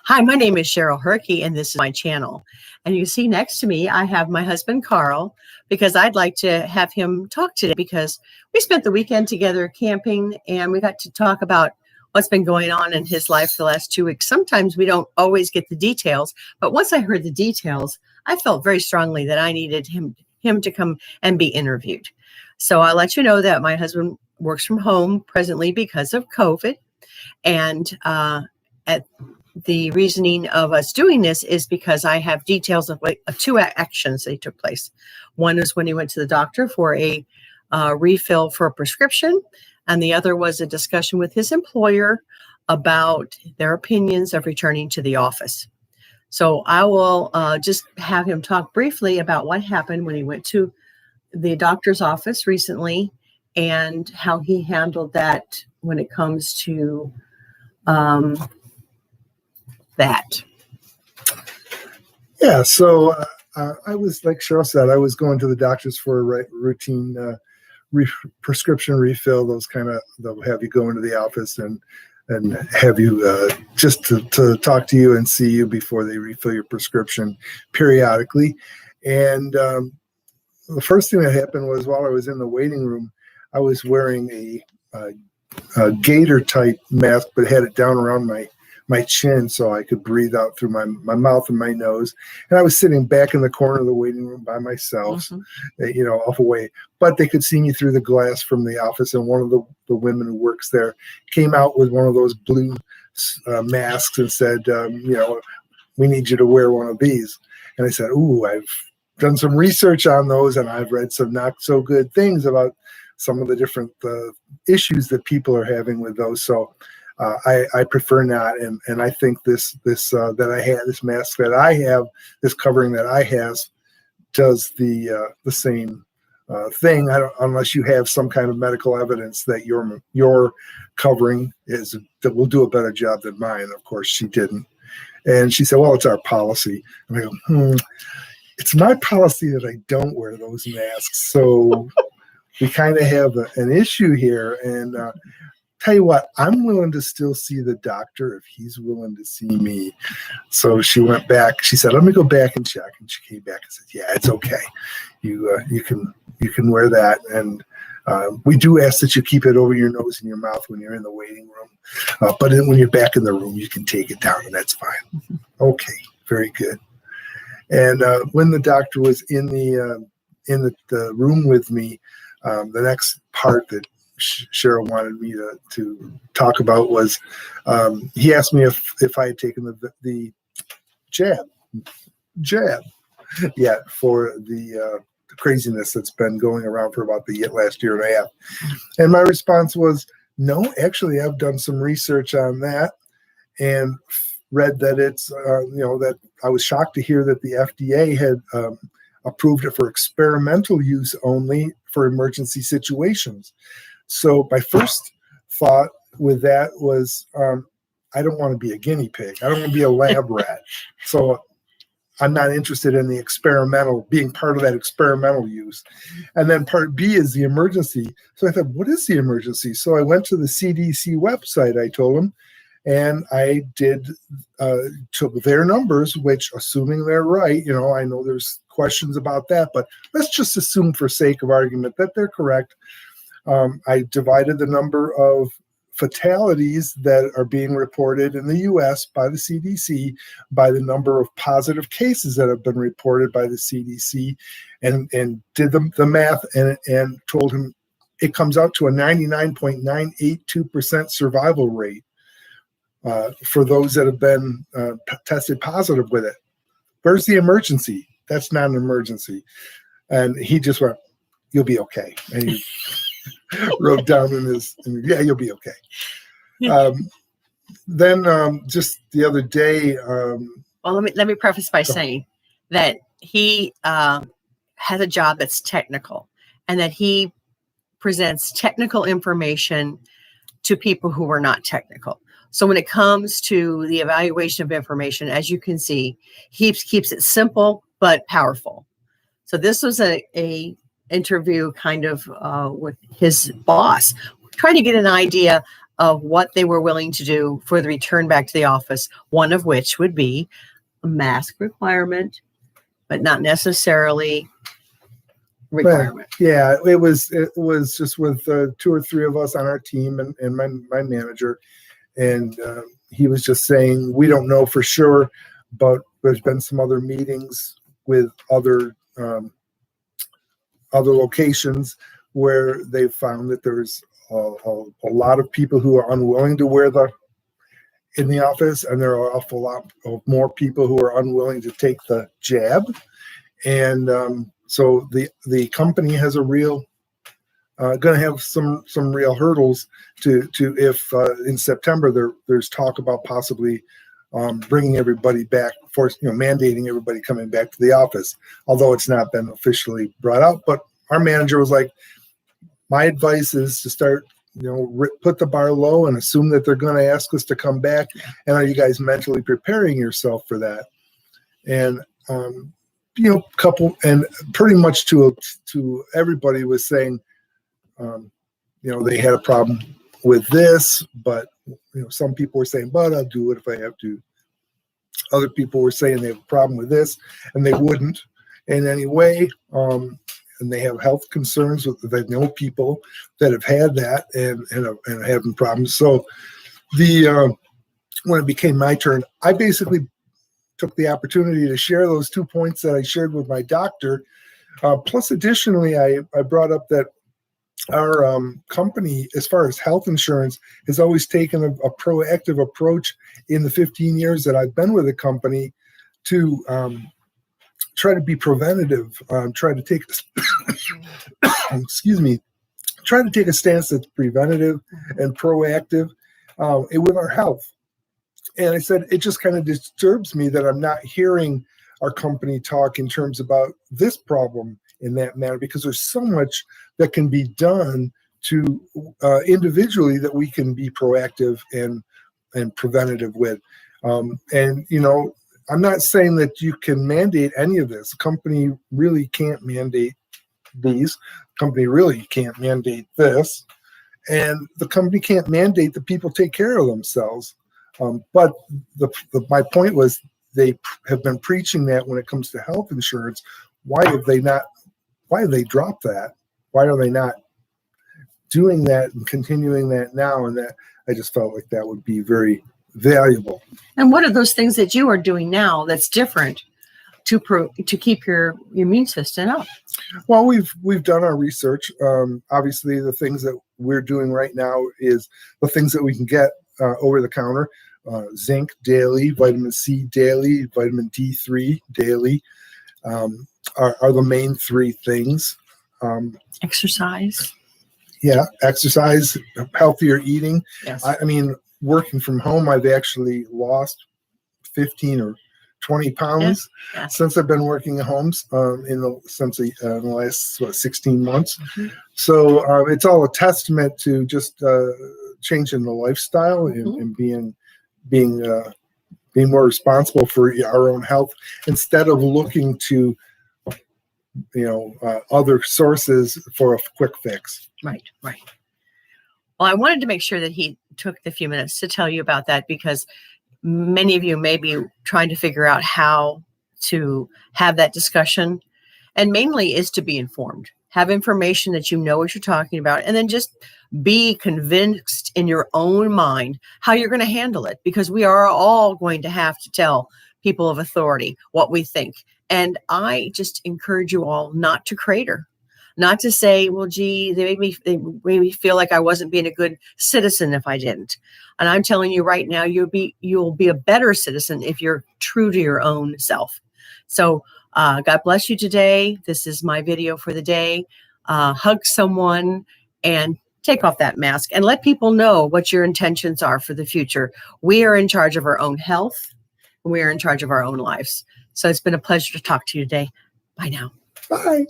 Hi, my name is Cheryl Herke, and this is my channel. And you see next to me, I have my husband, Carl, because I'd like to have him talk today because we spent the weekend together camping, and we got to talk about what's been going on in his life the last 2 weeks. Sometimes we don't always get the details, but once I heard the details, I felt very strongly that I needed him to come and be interviewed. So I'll let you know that my husband works from home presently because of COVID. And the reasoning of us doing this is because I have details of two actions that took place. One is when he went to the doctor for a refill for a prescription, and the other was a discussion with his employer about their opinions of returning to the office. So I will just have him talk briefly about what happened when he went to the doctor's office recently and how he handled that when it comes to that. Yeah, so I was, like Cheryl said, I was going to the doctors for a routine prescription refill, those kind of, they'll have you go into the office and have you just to talk to you and see you before they refill your prescription periodically. And the first thing that happened was while I was in the waiting room, I was wearing a gator type mask, but had it down around my chin so I could breathe out through my mouth and my nose. And I was sitting back in the corner of the waiting room by myself, off away. But they could see me through the glass from the office. And one of the women who works there came out with one of those blue masks and said, we need you to wear one of these. And I said, ooh, I've done some research on those, and I've read some not so good things about some of the different issues that people are having with those. So I prefer not, and I think this that I have, this mask that I have, this covering that I have, does the same thing. Unless you have some kind of medical evidence that your covering that will do a better job than mine. Of course, she didn't, and she said, "Well, it's our policy." And I go, It's my policy that I don't wear those masks, so we kind of have an issue here, and. Tell you what, I'm willing to still see the doctor if he's willing to see me. So she went back. She said, "Let me go back and check." And she came back and said, "Yeah, it's okay. You can wear that, and we do ask that you keep it over your nose and your mouth when you're in the waiting room. But when you're back in the room, you can take it down, and that's fine." Okay, very good. And when the doctor was in the room with me, the next part that Cheryl wanted me to talk about was he asked me if I had taken the jab yet for the craziness that's been going around for about the last year and a half. And my response was, no, actually, I've done some research on that and read that it's, that I was shocked to hear that the FDA had approved it for experimental use only for emergency situations. So my first thought with that was, I don't want to be a guinea pig. I don't want to be a lab rat. So I'm not interested in being part of that experimental use. And then part B is the emergency. So I thought, what is the emergency? So I went to the CDC website, I told them, and I took their numbers, which, assuming they're right, I know there's questions about that, but let's just assume for sake of argument that they're correct. I divided the number of fatalities that are being reported in the U.S. by the CDC by the number of positive cases that have been reported by the CDC, and did the math and told him it comes out to a 99.982% survival rate for those that have been tested positive with it. Where's the emergency? That's not an emergency. And he just went, "You'll be okay." And he wrote down yeah, you'll be okay. Then just the other day. Well, let me preface by saying that he has a job that's technical, and that he presents technical information to people who are not technical. So when it comes to the evaluation of information, as you can see, he keeps it simple but powerful. So this was a interview kind of with his boss, trying to get an idea of what they were willing to do for the return back to the office, one of which would be a mask requirement, but not necessarily requirement. But, yeah, it was just with 2 or 3 of us on our team and my manager, and he was just saying, we don't know for sure, but there's been some other meetings with other locations where they've found that there's a lot of people who are unwilling to wear in the office, and there are an awful lot of more people who are unwilling to take the jab. And so the company has a real going to have some real hurdles to if in September there's talk about possibly bringing everybody back, mandating everybody coming back to the office, although it's not been officially brought out. But our manager was like, my advice is to start, put the bar low and assume that they're going to ask us to come back. And are you guys mentally preparing yourself for that? And, and pretty much to everybody was saying, they had a problem with this, but, some people were saying, but I'll do it if I have to. Other people were saying they have a problem with this and they wouldn't in any way. And they have health concerns they know people that have had that and having problems. So when it became my turn, I basically took the opportunity to share those 2 points that I shared with my doctor. Plus, additionally, I brought up that our company, as far as health insurance, has always taken a proactive approach in the 15 years that I've been with the company to try to be preventative, try to take, try to take a stance that's preventative and proactive with our health. And I said, it just kind of disturbs me that I'm not hearing our company talk in terms about this problem in that manner, because there's so much that can be done to individually that we can be proactive and preventative with. I'm not saying that you can mandate any of this. The company really can't mandate these. The company really can't mandate this. And the company can't mandate that people take care of themselves. But my point was, they have been preaching that when it comes to health insurance. Why have they dropped that? Why are they not doing that and continuing that now? And that, I just felt like that would be very valuable. And what are those things that you are doing now that's different to keep your immune system up? Well, we've done our research. Obviously, the things that we're doing right now is the things that we can get over the counter: zinc daily, vitamin C daily, vitamin D3 daily are the main 3 things. Exercise. Yeah, exercise, healthier eating. Yes. I mean, working from home, I've actually lost 15 or 20 pounds since I've been working at home in the last 16 months. Mm-hmm. So it's all a testament to just changing the lifestyle and being more responsible for our own health instead of looking to other sources for a quick fix. Right. Well, I wanted to make sure that he took the few minutes to tell you about that, because many of you may be trying to figure out how to have that discussion, and mainly is to be informed, have information that you know what you're talking about, and then just be convinced in your own mind how you're going to handle it, because we are all going to have to tell people of authority what we think. And I just encourage you all not to crater, not to say, well, gee, they made me feel like I wasn't being a good citizen if I didn't. And I'm telling you right now, you'll be a better citizen if you're true to your own self. So God bless you today. This is my video for the day. Hug someone and take off that mask and let people know what your intentions are for the future. We are in charge of our own health. We are in charge of our own lives. So it's been a pleasure to talk to you today. Bye now. Bye.